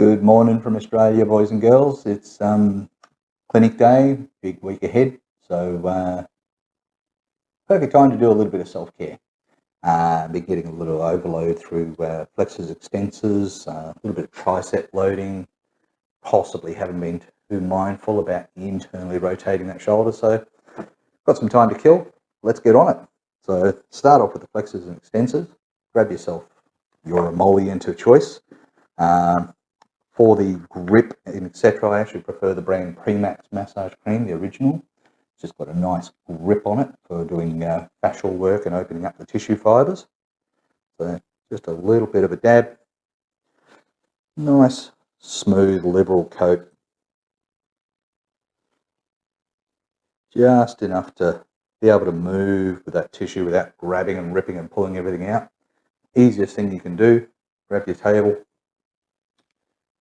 Good morning from Australia, boys and girls. It's clinic day, big week ahead, so perfect time to do a little bit of self-care. Been getting a little overload through flexors, extensors, a little bit of tricep loading, possibly haven't been too mindful about internally rotating that shoulder, so got some time to kill. Let's get on it. So start off with the flexors and extensors. Grab yourself your emollient of choice. For the grip and etc., I actually prefer the brand Premax Massage Cream, the original. It's just got a nice grip on it for doing fascial work and opening up the tissue fibres. So just a little bit of a dab. Nice, smooth, liberal coat. Just enough to be able to move with that tissue without grabbing and ripping and pulling everything out. Easiest thing you can do, grab your table,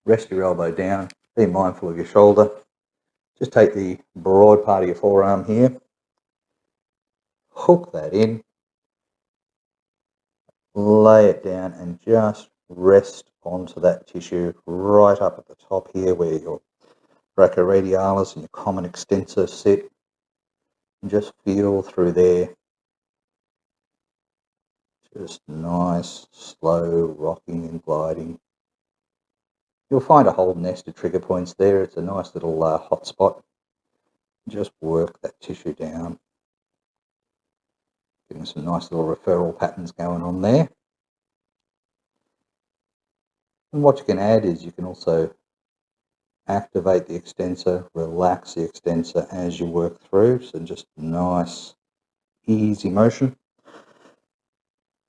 rest your elbow down, be mindful of your shoulder. Just take the broad part of your forearm here, hook that in, lay it down and just rest onto that tissue right up at the top here where your brachyradialis and your common extensor sit. And just feel through there. Just nice, slow rocking and gliding. You'll find a whole nest of trigger points there. It's a nice little hot spot. Just work that tissue down. Getting some nice little referral patterns going on there. And what you can add is you can also activate the extensor, relax the extensor as you work through. So just nice, easy motion.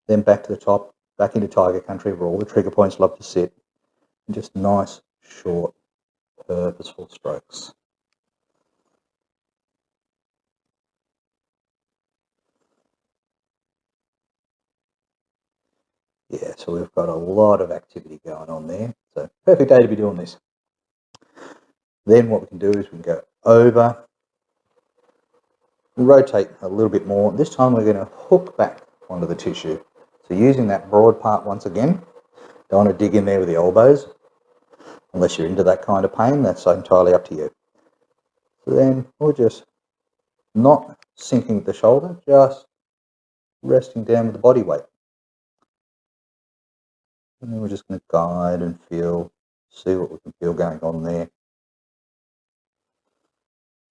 Then back to the top, back into tiger country where all the trigger points love to sit. And just nice, short, purposeful strokes. Yeah, so we've got a lot of activity going on there. So perfect day to be doing this. Then what we can do is we can go over, rotate a little bit more. This time we're going to hook back onto the tissue. So using that broad part once again, don't want to dig in there with the elbows. Unless you're into that kind of pain, that's entirely up to you. So then we're just not sinking with the shoulder, just resting down with the body weight. And then we're just going to guide and feel, see what we can feel going on there.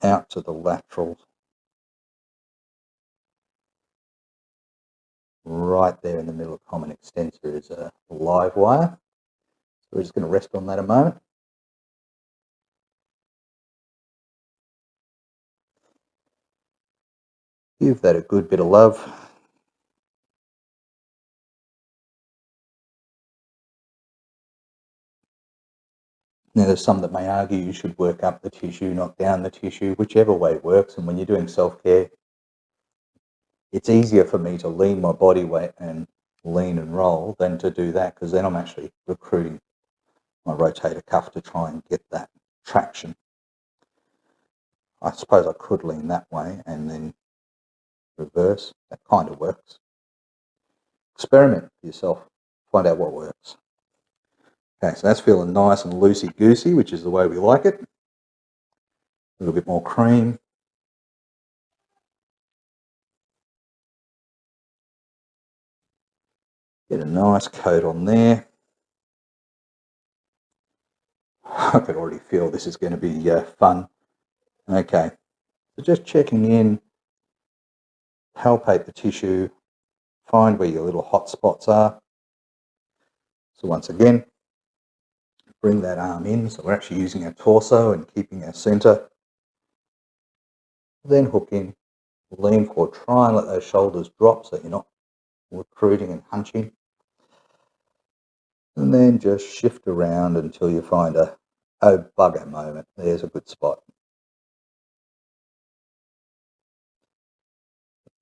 Out to the laterals. Right there in the middle of common extensor is a live wire. So we're just going to rest on that a moment. Give that a good bit of love. Now, there's some that may argue you should work up the tissue, not down the tissue, whichever way works. And when you're doing self-care, it's easier for me to lean my body weight and lean and roll than to do that, because then I'm actually recruiting my rotator cuff to try and get that traction. I suppose I could lean that way and then reverse. That kind of works. Experiment for yourself. Find out what works. Okay, so that's feeling nice and loosey-goosey, which is the way we like it. A little bit more cream. Get a nice coat on there. I can already feel this is going to be fun. Okay, so just checking in, palpate the tissue, find where your little hot spots are. So once again, bring that arm in, so we're actually using our torso and keeping our center. Then hook in, lean forward, try and let those shoulders drop so you're not recruiting and hunching. And then just shift around until you find a bugger moment. There's a good spot.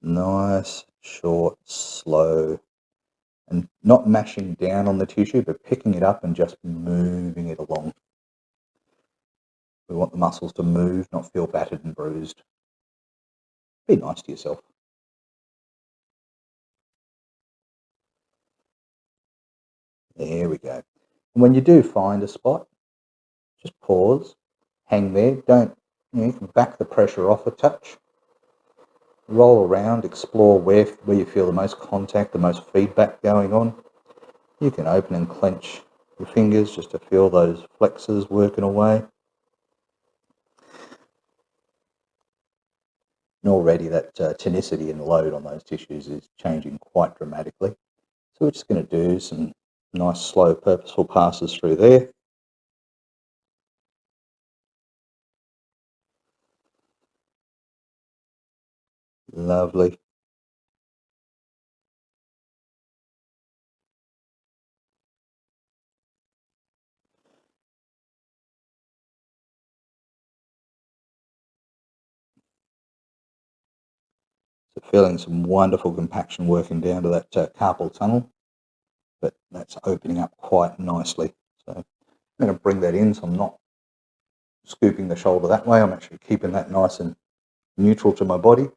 Nice, short, slow, and not mashing down on the tissue, but picking it up and just moving it along. We want the muscles to move, not feel battered and bruised. Be nice to yourself. There we go. And when you do find a spot, just pause, hang there, don't, you can back the pressure off a touch, roll around, explore where you feel the most contact, the most feedback going on. You can open and clench your fingers just to feel those flexors working away. And already that tonicity and load on those tissues is changing quite dramatically. So we're just going to do some nice, slow, purposeful passes through there. Lovely. So feeling some wonderful compaction working down to that carpal tunnel, but that's opening up quite nicely. So I'm going to bring that in, so I'm not scooping the shoulder that way. I'm actually keeping that nice and neutral to my body.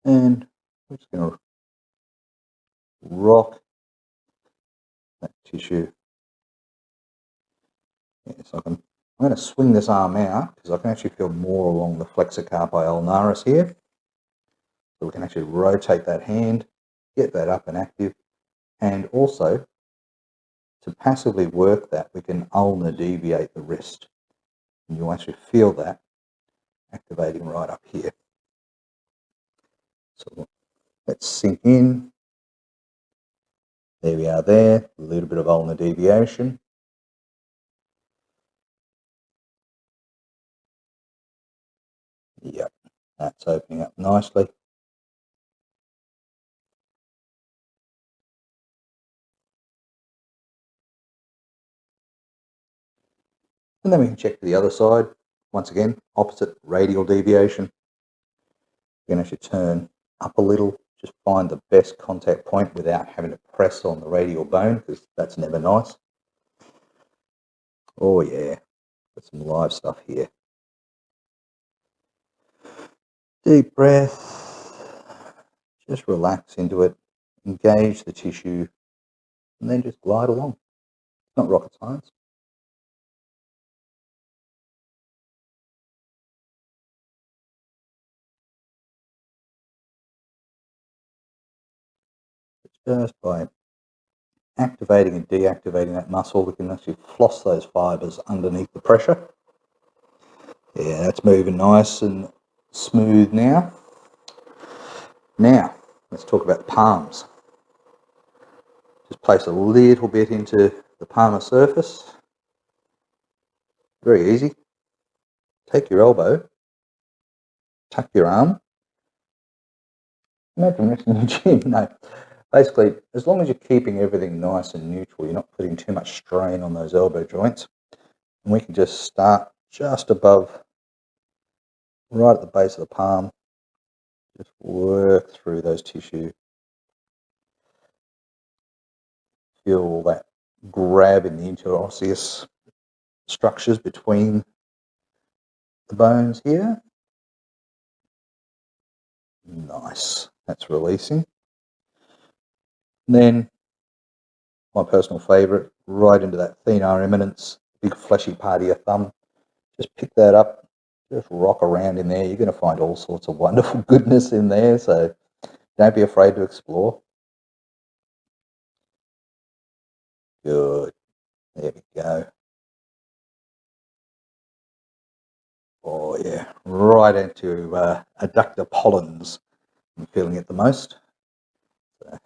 And I'm just going to rock that tissue. Yeah, so I'm going to swing this arm out because I can actually feel more along the flexor carpi ulnaris here. So we can actually rotate that hand, get that up and active, and also to passively work that, we can ulnar deviate the wrist. And you'll actually feel that activating right up here. So let's sink in. There we are there, a little bit of ulnar deviation. Yep, that's opening up nicely. And then we can check to the other side. Once again, opposite radial deviation. You can actually turn up a little, just find the best contact point without having to press on the radial bone, because that's never nice. Oh yeah, got some live stuff here. Deep breath, just relax into it, engage the tissue, and then just glide along. It's not rocket science. Just by activating and deactivating that muscle, we can actually floss those fibers underneath the pressure. Yeah, that's moving nice and smooth now. Now, let's talk about the palms. Just place a little bit into the palmar surface. Very easy. Take your elbow, tuck your arm. Imagine this in the gym. No, basically, as long as you're keeping everything nice and neutral, you're not putting too much strain on those elbow joints. And we can just start just above, right at the base of the palm. Just work through those tissue. Feel that grab in the interosseous structures between the bones here. Nice. That's releasing. And then my personal favourite, right into that thenar eminence, big fleshy part of your thumb. Just pick that up, just rock around in there. You're going to find all sorts of wonderful goodness in there, so don't be afraid to explore. Good. There we go. Oh yeah, right into adductor pollens. I'm feeling it the most. So,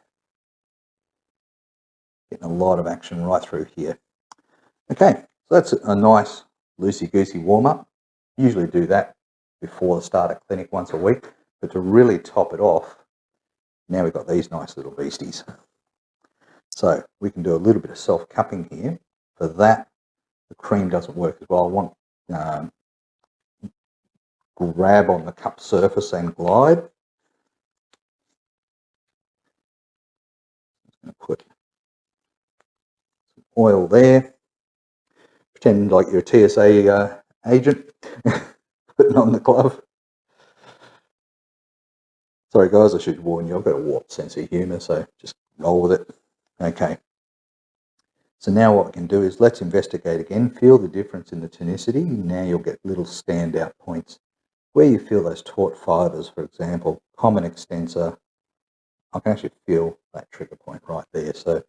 getting a lot of action right through here. Okay, so that's a nice loosey-goosey warm-up. Usually do that before the start of clinic once a week, but to really top it off, now we've got these nice little beasties. So we can do a little bit of self-cupping here. For that, the cream doesn't work as well. I want grab on the cup surface and glide. I'm going to put some oil there. Pretend like you're a TSA agent, putting on the glove. Sorry guys, I should warn you, I've got a warped sense of humour, so just roll with it. Okay. So now what we can do is let's investigate again, feel the difference in the tonicity. Now you'll get little standout points where you feel those taut fibres, for example, common extensor. I can actually feel that trigger point right there. So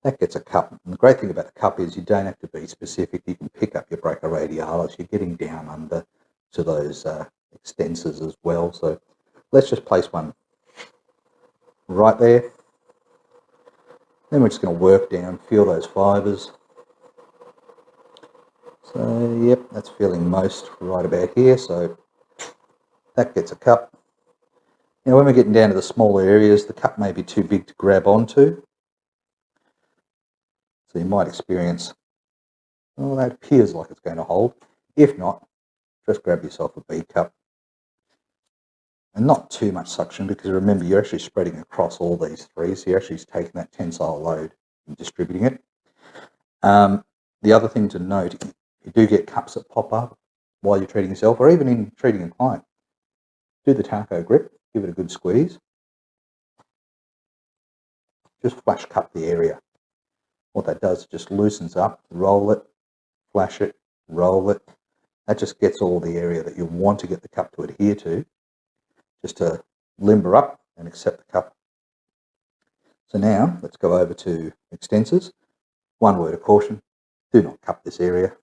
that gets a cup. And the great thing about the cup is you don't have to be specific. You can pick up your brachyradialis. You're getting down under to those extensors as well. So let's just place one right there. Then we're just going to work down, feel those fibres. So, yep, that's feeling most right about here. So that gets a cup. Now, when we're getting down to the smaller areas, the cup may be too big to grab onto. So you might experience, well, that appears like it's going to hold. If not, just grab yourself a B cup. And not too much suction, because remember, you're actually spreading across all these three. So you're actually taking that tensile load and distributing it. The other thing to note, you do get cups that pop up while you're treating yourself, or even in treating a client. Do the taco grip, give it a good squeeze. Just flash cup the area. What that does, just loosens up, roll it, flash it, roll it. That just gets all the area that you want to get the cup to adhere to, just to limber up and accept the cup. So now let's go over to extensors. One word of caution, do not cup this area.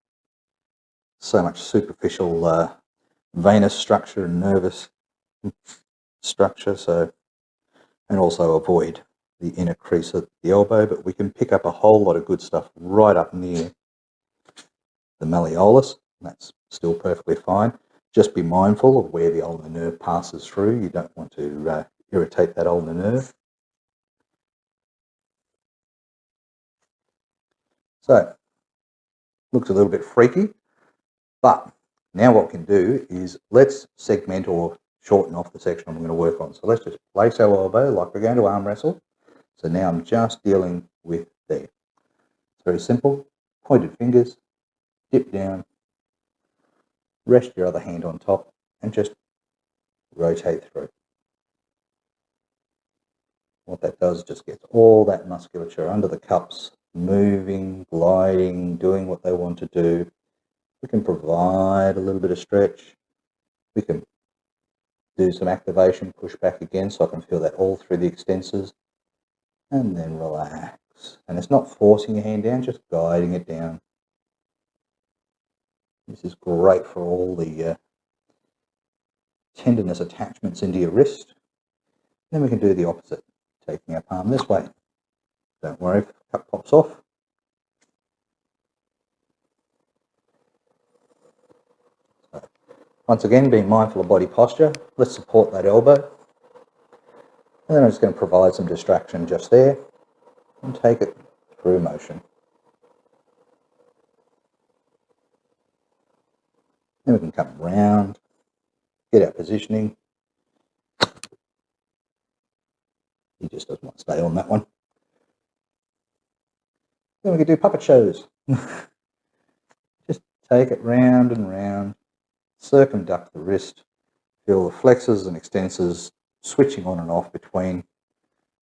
So much superficial venous structure and nervous structure, so, and also avoid the inner crease of the elbow, but we can pick up a whole lot of good stuff right up near the malleolus. That's still perfectly fine. Just be mindful of where the ulnar nerve passes through. You don't want to irritate that ulnar nerve. So, looks a little bit freaky, but now what we can do is let's segment or shorten off the section I'm going to work on. So let's just place our elbow like we're going to arm wrestle. So now I'm just dealing with there. It's very simple. Pointed fingers, dip down, rest your other hand on top, and just rotate through. What that does, just gets all that musculature under the cups moving, gliding, doing what they want to do. We can provide a little bit of stretch. We can do some activation, push back again, so I can feel that all through the extensors, and then relax. And it's not forcing your hand down, just guiding it down. This is great for all the tenderness attachments into your wrist. Then we can do the opposite, taking our palm this way. Don't worry if the cup pops off. So, once again, being mindful of body posture, let's support that elbow. And then I'm just going to provide some distraction just there and take it through motion. Then we can come round, get our positioning. He just doesn't want to stay on that one. Then we can do puppet shows. Just take it round and round, circumduct the wrist, feel the flexors and extensors switching on and off between.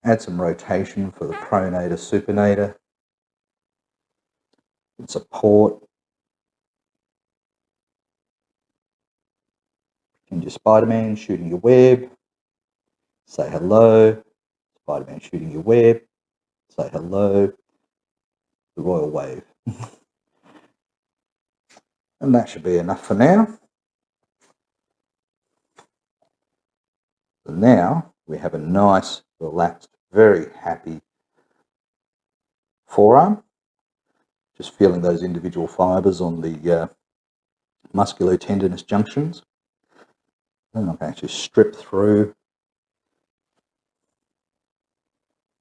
Add some rotation for the pronator, supinator. And support. And your Spider-Man shooting your web. Say hello. Spider-Man shooting your web. Say hello. The royal wave. And that should be enough for now. So now we have a nice, relaxed, very happy forearm. Just feeling those individual fibres on the musculotendinous junctions. And I can actually strip through.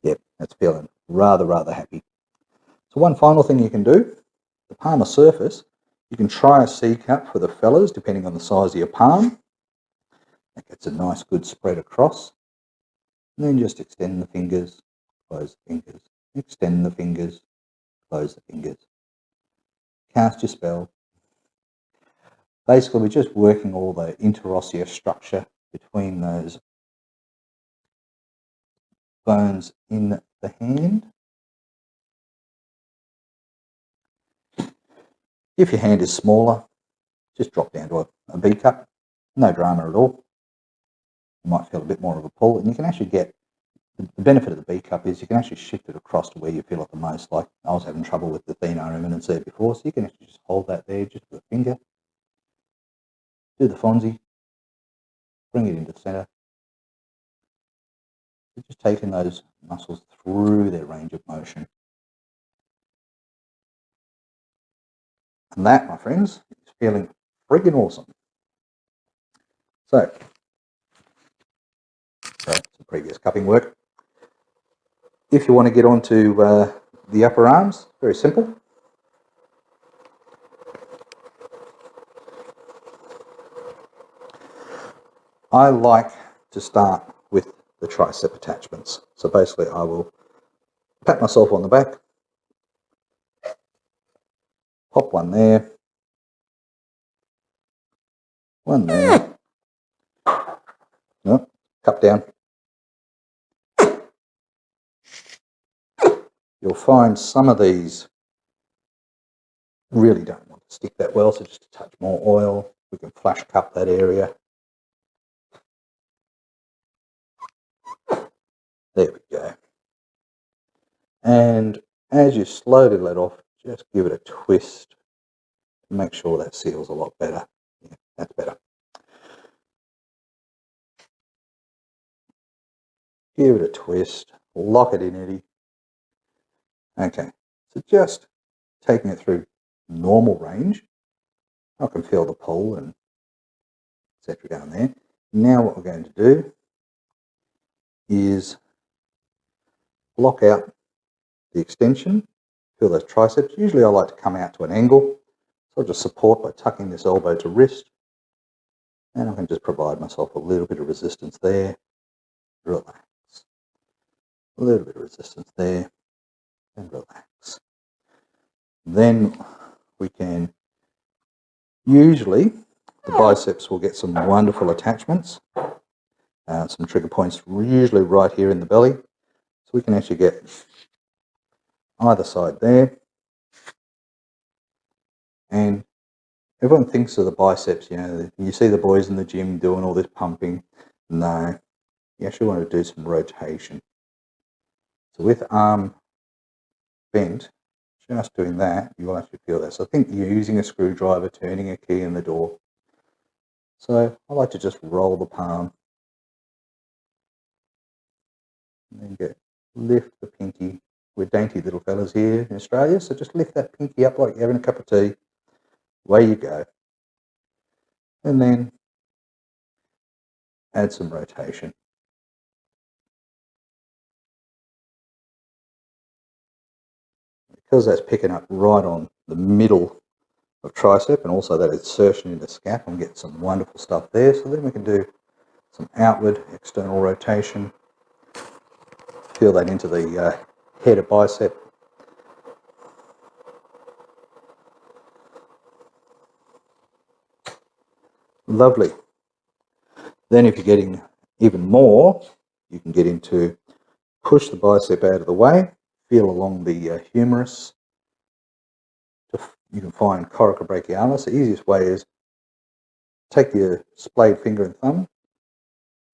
Yep, that's feeling rather happy. So one final thing you can do, the palmar surface, you can try a C cup for the fellas, depending on the size of your palm. That gets a nice good spread across. And then just extend the fingers, close the fingers, extend the fingers, close the fingers. Cast your spell. Basically, we're just working all the interosseous structure between those bones in the hand. If your hand is smaller, just drop down to a B cup. No drama at all. You might feel a bit more of a pull, and you can actually get the benefit of the B cup is you can actually shift it across to where you feel it the most. Like I was having trouble with the Thenar eminence there before, so you can actually just hold that there just with a finger. Do the Fonzie, bring it into the centre. So just taking those muscles through their range of motion. And that, my friends, is feeling freaking awesome. So some previous cupping work. If you want to get onto the upper arms, very simple. I like to start with the tricep attachments. So basically I will pat myself on the back, pop one there, one there, no, cup down. You'll find some of these really don't want to stick that well, so just a touch more oil. We can flush cup that area. There we go. And as you slowly let off, just give it a twist to make sure that seals a lot better. Yeah, that's better. Give it a twist, lock it in, Eddie. Okay, so just taking it through normal range, I can feel the pull and etc. down there. Now what we're going to do is block out the extension, feel those triceps. Usually I like to come out to an angle, so I'll just support by tucking this elbow to wrist, and I can just provide myself a little bit of resistance there, relax. A little bit of resistance there, and relax. Then we can, usually the biceps will get some wonderful attachments, some trigger points usually right here in the belly, so we can actually get either side there. And everyone thinks of the biceps, you know, you see the boys in the gym doing all this pumping. No, you actually want to do some rotation. So with arm bent, just doing that, you will actually feel that. So I think you're using a screwdriver, turning a key in the door. So I like to just roll the palm and then lift the pinky. We're dainty little fellas here in Australia, so just lift that pinky up like you're having a cup of tea. Away you go. And then add some rotation. Because that's picking up right on the middle of tricep and also that insertion into scap, I'm getting some wonderful stuff there. So then we can do some outward external rotation. Feel that into the head of bicep. Lovely. Then if you're getting even more, you can get into push the bicep out of the way, feel along the humerus. You can find coracobrachialis. The easiest way is take your splayed finger and thumb,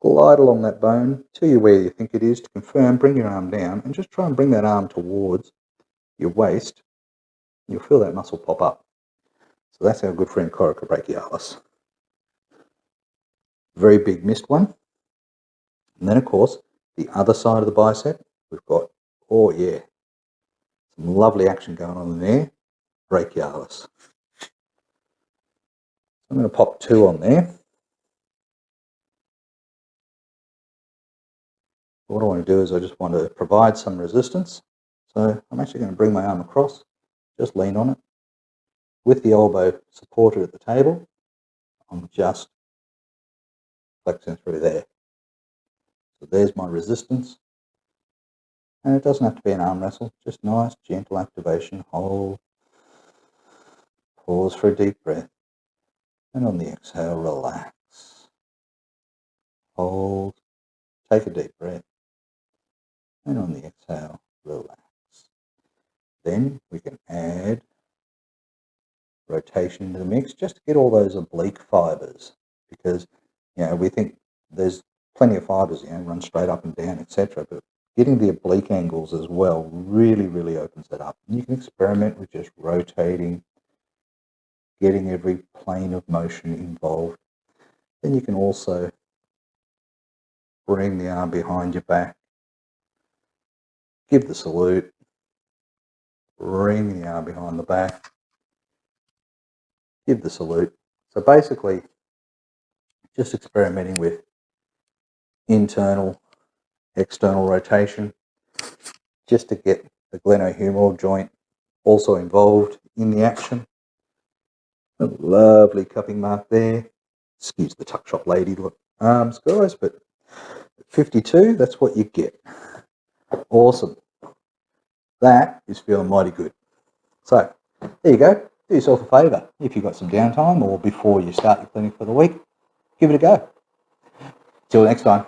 glide along that bone till you're where you think it is. To confirm, bring your arm down and just try and bring that arm towards your waist. You'll feel that muscle pop up. So that's our good friend coracobrachialis. Very big missed one. And then of course, the other side of the bicep, we've got, oh yeah, some lovely action going on in there, brachialis. I'm going to pop 2 on there. What I want to do is I just want to provide some resistance. So I'm actually going to bring my arm across, just lean on it. With the elbow supported at the table, I'm just flexing through there. So there's my resistance. And it doesn't have to be an arm wrestle, just nice, gentle activation. Hold, pause for a deep breath. And on the exhale, relax. Hold, take a deep breath. And on the exhale, relax. Then we can add rotation into the mix, just to get all those oblique fibers, because we think there's plenty of fibers, run straight up and down, etc. But getting the oblique angles as well really, really opens it up. And you can experiment with just rotating, getting every plane of motion involved. Then you can also bring the arm behind your back, give the salute, bring the arm behind the back, give the salute. So basically, just experimenting with internal, external rotation, just to get the glenohumeral joint also involved in the action. A lovely cupping mark there. Excuse the tuck shop lady arms, guys, but at 52, that's what you get. Awesome. That is feeling mighty good. So there you go. Do yourself a favour. If you've got some downtime or before you start your clinic for the week, give it a go. Till next time.